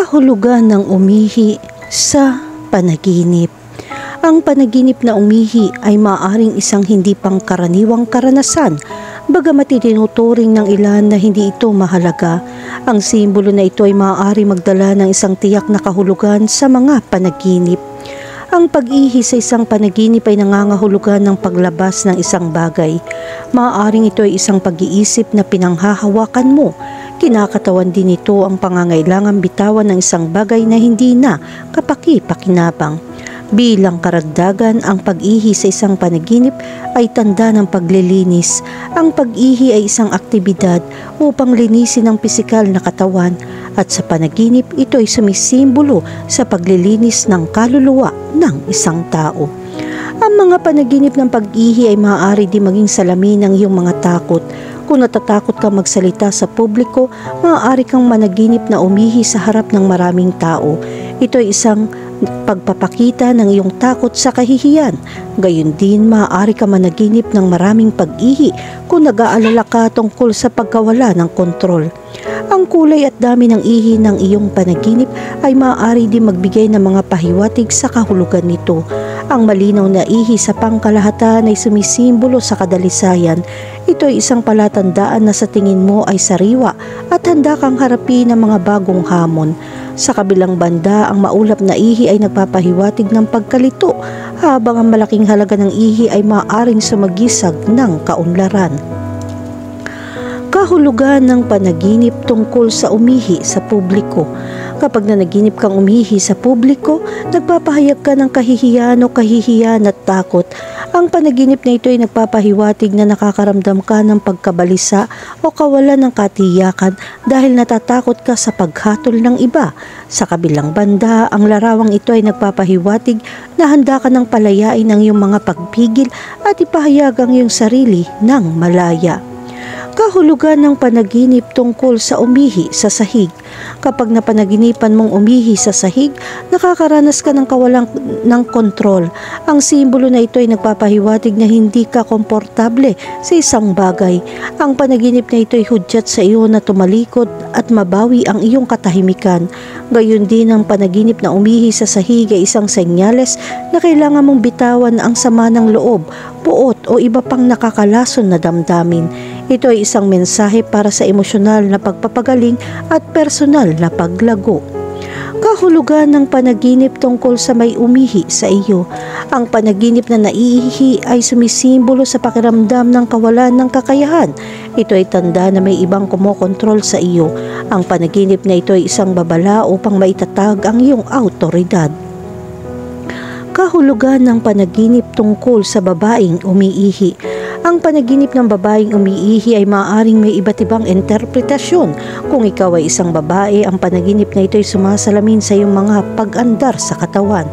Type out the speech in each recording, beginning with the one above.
Kahulugan ng umihi sa panaginip. Ang panaginip na umihi ay maaaring isang hindi pangkaraniwang karanasan, bagamat itinuturing ng ilan na hindi ito mahalaga. Ang simbolo na ito ay maaari magdala ng isang tiyak na kahulugan sa mga panaginip. Ang pag-ihi sa isang panaginip ay nangangahulugan ng paglabas ng isang bagay. Maaaring ito ay isang pag-iisip na pinanghahawakan mo. Kinakatawan din ito ang pangangailangang bitawan ng isang bagay na hindi na kapaki-pakinabang. Bilang karagdagan, ang pag-ihi sa isang panaginip ay tanda ng paglilinis. Ang pag-ihi ay isang aktibidad upang linisin ang pisikal na katawan at sa panaginip ito ay sumisimbolo sa paglilinis ng kaluluwa ng isang tao. Ang mga panaginip ng pag-ihi ay maaari din maging salamin ng iyong mga takot. Kung natatakot kang magsalita sa publiko, maaari kang managinip na umihi sa harap ng maraming tao. Ito ay isang pagpapakita ng iyong takot sa kahihiyan. Gayon din, maaari ka managinip ng maraming pag-ihi kung nag-aalala ka tungkol sa pagkawala ng kontrol. Ang kulay at dami ng ihi ng iyong panaginip ay maaari din magbigay ng mga pahiwatig sa kahulugan nito. Ang malinaw na ihi sa pangkalahatan ay sumisimbolo sa kadalisayan. Ito ay isang palatandaan na sa tingin mo ay sariwa at handa kang harapin ang mga bagong hamon. Sa kabilang banda, ang maulap na ihi ay nagpapahiwatig ng pagkalito, habang ang malaking halaga ng ihi ay maaaring sumagisag ng kaunlaran. Kahulugan ng panaginip tungkol sa umihi sa publiko. Kapag nanaginip kang umihi sa publiko, nagpapahayag ka ng kahihiyan o kahihiyan at takot. Ang panaginip na ito ay nagpapahiwatig na nakakaramdam ka ng pagkabalisa o kawalan ng katiyakan dahil natatakot ka sa paghatol ng iba. Sa kabilang banda, ang larawang ito ay nagpapahiwatig na handa ka ng palayain ang iyong mga pagpigil at ipahayag ang iyong sarili ng malaya. Kahulugan ng panaginip tungkol sa umihi sa sahig. Kapag napanaginipan mong umihi sa sahig, nakakaranas ka ng kawalan ng kontrol. Ang simbolo na ito ay nagpapahiwatig na hindi ka komportable sa isang bagay. Ang panaginip na ito ay hudyat sa iyo na tumalikod at mabawi ang iyong katahimikan. Gayon din ang panaginip na umihi sa sahig ay isang senyales na kailangan mong bitawan ang sama ng loob, puot o iba pang nakakalason na damdamin. Ito ay isang mensahe para sa emosyonal na pagpapagaling at personal na paglago. Kahulugan ng panaginip tungkol sa may umihi sa iyo. Ang panaginip na naiihi ay sumisimbolo sa pakiramdam ng kawalan ng kakayahan. Ito ay tanda na may ibang kumokontrol sa iyo. Ang panaginip na ito ay isang babala upang maitatag ang iyong awtoridad. Kahulugan ng panaginip tungkol sa babaeng umiihi. Ang panaginip ng babaeng umiihi ay maaaring may iba't ibang interpretasyon. Kung ikaw ay isang babae, ang panaginip na ito ay sumasalamin sa iyong mga pag-andar sa katawan.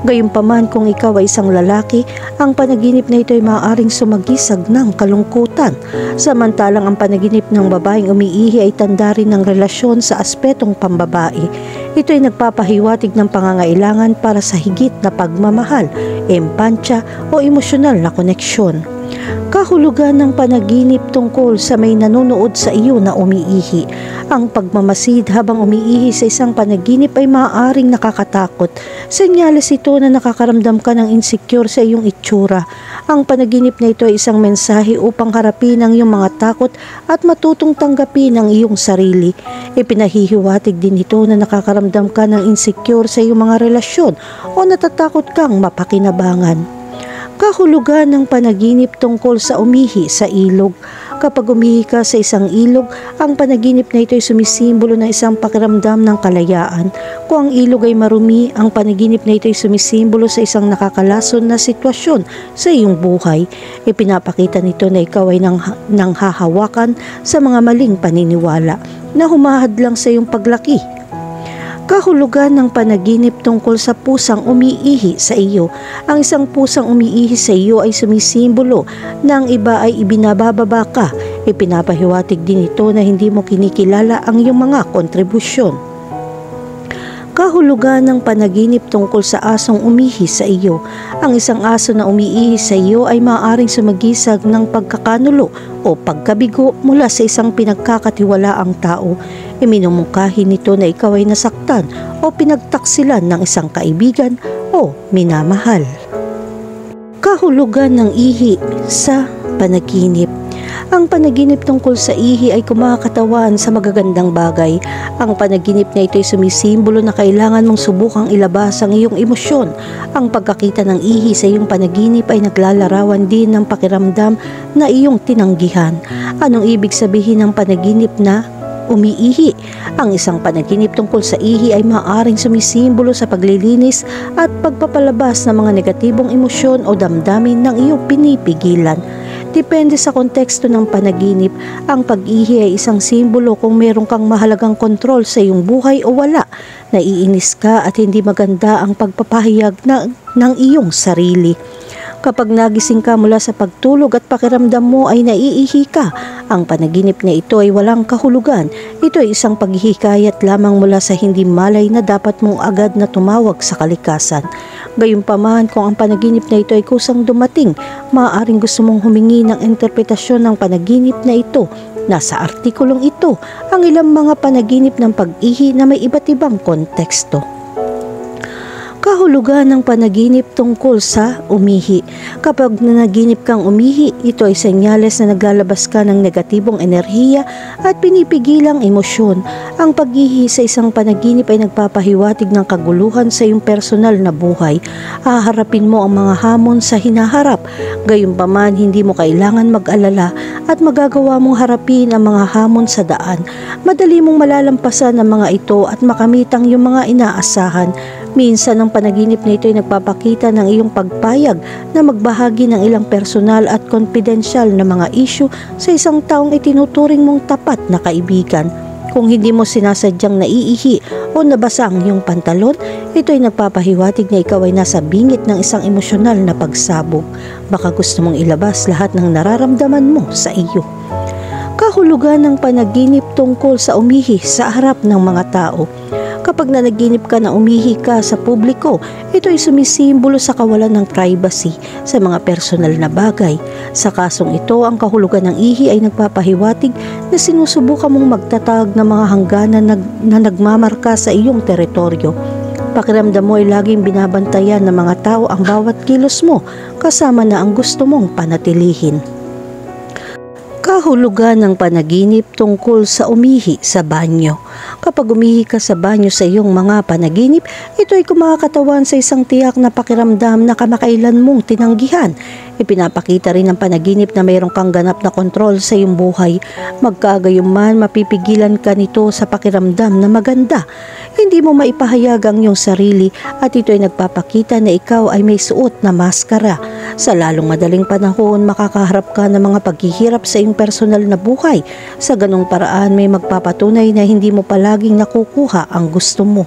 Gayunpaman, kung ikaw ay isang lalaki, ang panaginip na ito ay maaaring sumagisag ng kalungkutan. Samantalang ang panaginip ng babaeng umiihi ay tanda rin ng relasyon sa aspetong pambabae. Ito ay nagpapahiwatig ng pangangailangan para sa higit na pagmamahal, empansya o emosyonal na koneksyon. Kahulugan ng panaginip tungkol sa may nanonood sa iyo na umiihi. Ang pagmamasid habang umiihi sa isang panaginip ay maaaring nakakatakot. Senyales ito na nakakaramdam ka ng insecure sa iyong itsura. Ang panaginip na ito ay isang mensahe upang harapin ang iyong mga takot at matutong tanggapin ang iyong sarili. Ipinahihiwatig din ito na nakakaramdam ka ng insecure sa iyong mga relasyon o natatakot kang mapakinabangan. Kahulugan ng panaginip tungkol sa umihi sa ilog. Kapag umihi ka sa isang ilog, ang panaginip na ito ay sumisimbolo ng isang pakiramdam ng kalayaan. Kung ang ilog ay marumi, ang panaginip na ito ay sumisimbolo sa isang nakakalason na sitwasyon sa iyong buhay. Ipinapakita nito na ikaw ay nanghahawakan sa mga maling paniniwala na humahadlang sa iyong paglaki. Kahulugan ng panaginip tungkol sa pusang umiihi sa iyo. Ang isang pusang umiihi sa iyo ay sumisimbolo na ang iba ay ibinabababa ka. Ipinapahiwatig din ito na hindi mo kinikilala ang iyong mga kontribusyon. Kahulugan ng panaginip tungkol sa asong umihi sa iyo. Ang isang aso na umiihi sa iyo ay maaaring sumagisag ng pagkakanulo o pagkabigo mula sa isang pinagkakatiwalaang tao. Iminumungkahi nito na ikaw ay nasaktan o pinagtaksilan ng isang kaibigan o minamahal. Kahulugan ng ihi sa panaginip. Ang panaginip tungkol sa ihi ay kumakatawan sa magagandang bagay. Ang panaginip na ito ay sumisimbolo na kailangan mong subukang ilabas ang iyong emosyon. Ang pagkakita ng ihi sa iyong panaginip ay naglalarawan din ng pakiramdam na iyong tinanggihan. Anong ibig sabihin ng panaginip na umiihi? Ang isang panaginip tungkol sa ihi ay maaaring sumisimbolo sa paglilinis at pagpapalabas ng mga negatibong emosyon o damdamin ng iyong pinipigilan. Depende sa konteksto ng panaginip, ang pag-ihi ay isang simbolo kung meron kang mahalagang kontrol sa iyong buhay o wala. Naiinis ka at hindi maganda ang pagpapahayag ng iyong sarili. Kapag nagising ka mula sa pagtulog at pakiramdam mo ay naiihi ka, ang panaginip na ito ay walang kahulugan. Ito ay isang paghihikayat lamang mula sa hindi malay na dapat mong agad na tumawag sa kalikasan. Gayunpaman, kung ang panaginip na ito ay kusang dumating, maaaring gusto mong humingi ng interpretasyon ng panaginip na ito. Nasa artikulong ito ang ilang mga panaginip ng pag-ihi na may iba't ibang konteksto. Kahulugan ng panaginip tungkol sa umihi. Kapag nanaginip kang umihi, ito ay senyales na naglalabas ka ng negatibong enerhiya at pinipigilang emosyon. Ang pag-ihi sa isang panaginip ay nagpapahiwatig ng kaguluhan sa iyong personal na buhay. Haharapin mo ang mga hamon sa hinaharap. Gayunpaman, hindi mo kailangan mag-alala at magagawa mong harapin ang mga hamon sa daan. Madali mong malalampasan ang mga ito at makamit ang iyong mga inaasahan. Minsan ang panaginip na ito ay nagpapakita ng iyong pagpayag na magbahagi ng ilang personal at konpidensyal na mga issue sa isang taong itinuturing mong tapat na kaibigan. Kung hindi mo sinasadyang naiihi o nabasa ang iyong pantalon, ito ay nagpapahiwatig na ikaw ay nasa bingit ng isang emosyonal na pagsabog. Baka gusto mong ilabas lahat ng nararamdaman mo sa iyo. Kahulugan ng panaginip tungkol sa umihi sa harap ng mga tao. Kapag nanaginip ka na umihi ka sa publiko, ito ay sumisimbolo sa kawalan ng privacy sa mga personal na bagay. Sa kasong ito, ang kahulugan ng ihi ay nagpapahiwatig na sinusubukan mong magtatag ng mga hangganan na nagmamarka sa iyong teritoryo. Pakiramdam mo ay laging binabantayan ng mga tao ang bawat kilos mo, kasama na ang gusto mong panatilihin. Kahulugan ng panaginip tungkol sa umihi sa banyo. Kapag umihi ka sa banyo sa iyong mga panaginip, ito ay kumakatawan sa isang tiyak na pakiramdam na kamakailan mong tinanggihan. Ipinapakita rin ng panaginip na mayroon kang ganap na kontrol sa iyong buhay. Magkagayunman, mapipigilan ka nito sa pakiramdam na maganda. Hindi mo maipahayag ang iyong sarili at ito ay nagpapakita na ikaw ay may suot na maskara. Sa lalong madaling panahon, makakaharap ka ng mga paghihirap sa iyong personal na buhay. Sa ganong paraan, may magpapatunay na hindi mo palaging nakukuha ang gusto mo.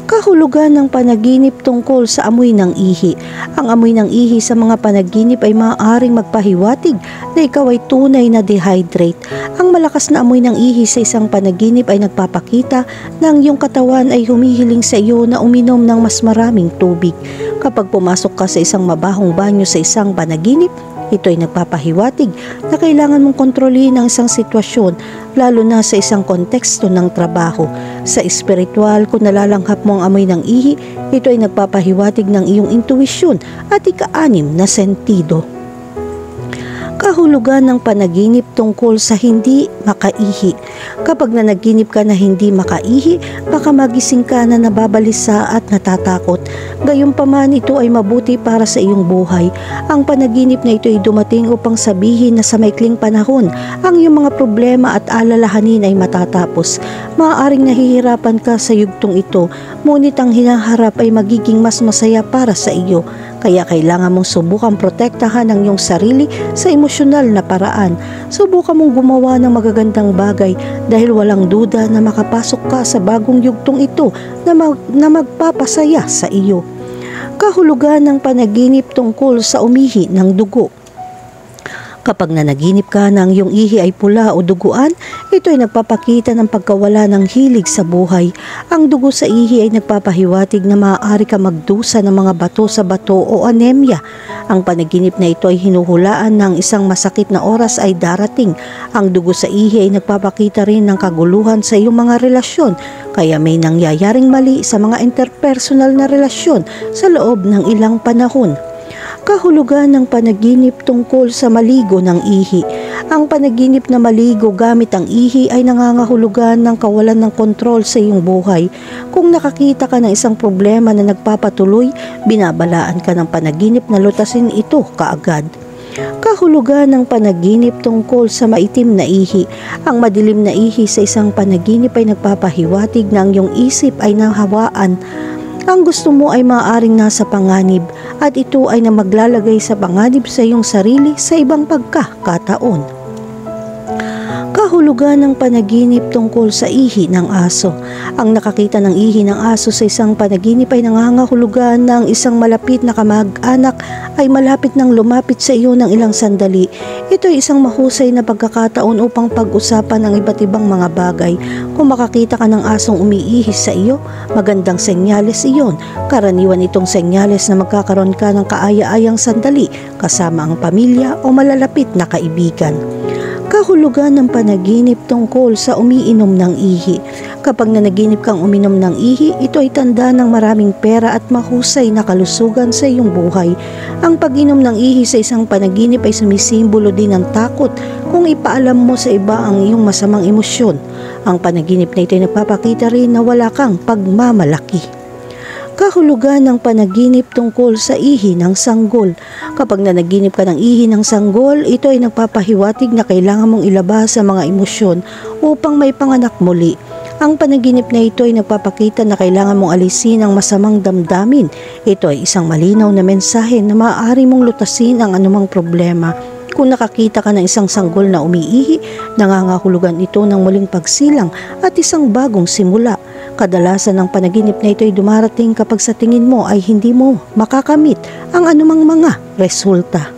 Kahulugan ng panaginip tungkol sa amoy ng ihi. Ang amoy ng ihi sa mga panaginip ay maaaring magpahiwatig na ikaw ay tunay na dehydrate. Ang malakas na amoy ng ihi sa isang panaginip ay nagpapakita na ang iyong katawan ay humihiling sa iyo na uminom ng mas maraming tubig. Kapag pumasok ka sa isang mabahong banyo sa isang panaginip, ito ay nagpapahiwatig na kailangan mong kontrolin ang isang sitwasyon, lalo na sa isang konteksto ng trabaho. Sa espiritual, kung nalalanghap mo ang amoy ng ihi, ito ay nagpapahiwatig ng iyong intuwisyon at ika-6 na sentido. Kahulugan ng panaginip tungkol sa hindi makaihi. Kapag nanaginip ka na hindi makaihi, baka magising ka na nababalisa at natatakot. Gayunpaman, ito ay mabuti para sa iyong buhay. Ang panaginip na ito ay dumating upang sabihin na sa maikling panahon, ang iyong mga problema at alalahanin ay matatapos. Maaaring nahihirapan ka sa yugtong ito, ngunit ang hinaharap ay magiging mas masaya para sa iyo. Kaya kailangan mong subukang protektahan ang iyong sarili sa emosyonal na paraan. Subukan mong gumawa ng magagandang bagay dahil walang duda na makapasok ka sa bagong yugtong ito na magpapasaya sa iyo. Kahulugan ng panaginip tungkol sa umihi ng dugo. Kapag nanaginip ka na ang iyong ihi ay pula o duguan, ito ay nagpapakita ng pagkawala ng hilig sa buhay. Ang dugo sa ihi ay nagpapahiwatig na maaari ka magdusa ng mga bato sa bato o anemia. Ang panaginip na ito ay hinuhulaan ng isang masakit na oras ay darating. Ang dugo sa ihi ay nagpapakita rin ng kaguluhan sa iyong mga relasyon, kaya may nangyayaring mali sa mga interpersonal na relasyon sa loob ng ilang panahon. Kahulugan ng panaginip tungkol sa maligo ng ihi. Ang panaginip na maligo gamit ang ihi ay nangangahulugan ng kawalan ng kontrol sa iyong buhay. Kung nakakita ka ng isang problema na nagpapatuloy, binabalaan ka ng panaginip na lutasin ito kaagad. Kahulugan ng panaginip tungkol sa maitim na ihi. Ang madilim na ihi sa isang panaginip ay nagpapahiwatig na ang iyong isip ay nahawaan. Ang gusto mo ay maaaring nasa panganib at ito ay na maglalagay sa panganib sa iyong sarili sa ibang pagkakataon. Kahulugan ng panaginip tungkol sa ihi ng aso. Ang nakakita ng ihi ng aso sa isang panaginip ay nangangahulugan ng isang malapit na kamag-anak ay malapit nang lumapit sa iyo ng ilang sandali. Ito ay isang mahusay na pagkakataon upang pag-usapan ang iba't ibang mga bagay. Kung makakita ka ng asong umiihi sa iyo, magandang senyales iyon. Karaniwan itong senyales na magkakaroon ka ng kaaya-ayang sandali kasama ang pamilya o malalapit na kaibigan. Kahulugan ng panaginip tungkol sa umiinom ng ihi. Kapag nanaginip kang uminom ng ihi, ito ay tanda ng maraming pera at mahusay na kalusugan sa iyong buhay. Ang pag-inom ng ihi sa isang panaginip ay sumisimbolo din ng takot kung ipaalam mo sa iba ang iyong masamang emosyon. Ang panaginip na ito ay nagpapakita rin na wala kang pagmamalaki. Kahulugan ng panaginip tungkol sa ihi ng sanggol. Kapag nanaginip ka ng ihi ng sanggol, ito ay nagpapahiwatig na kailangan mong ilabas ang mga emosyon upang may panganak muli. Ang panaginip na ito ay nagpapakita na kailangan mong alisin ang masamang damdamin. Ito ay isang malinaw na mensahe na maaari mong lutasin ang anumang problema. Kung nakakita ka ng isang sanggol na umiihi, nangangahulugan ito ng muling pagsilang at isang bagong simula. Kadalasan ng panaginip na ito ay dumarating kapag sa tingin mo ay hindi mo makakamit ang anumang mga resulta.